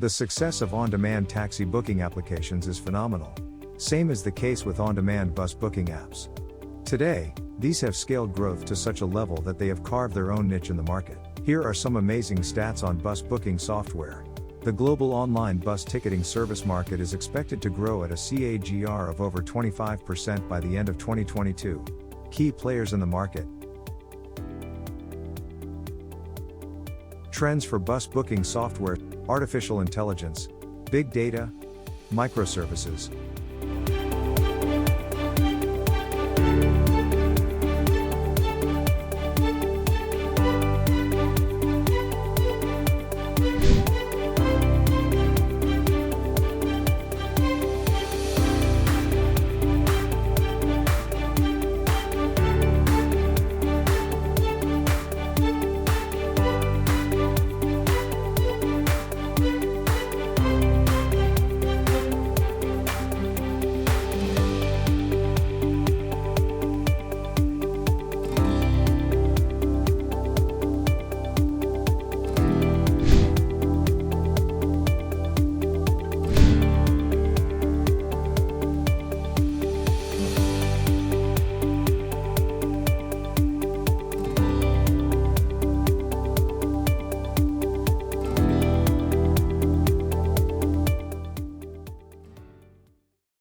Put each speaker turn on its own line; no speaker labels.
The success of on-demand taxi booking applications is phenomenal. Same is the case with on-demand bus booking apps. Today, these have scaled growth to such a level that they have carved their own niche in the market. Here are some amazing stats on bus booking software. The global online bus ticketing service market is expected to grow at a CAGR of over 25% by the end of 2022. Key players in the market. Trends for bus booking software: artificial intelligence, big data, microservices,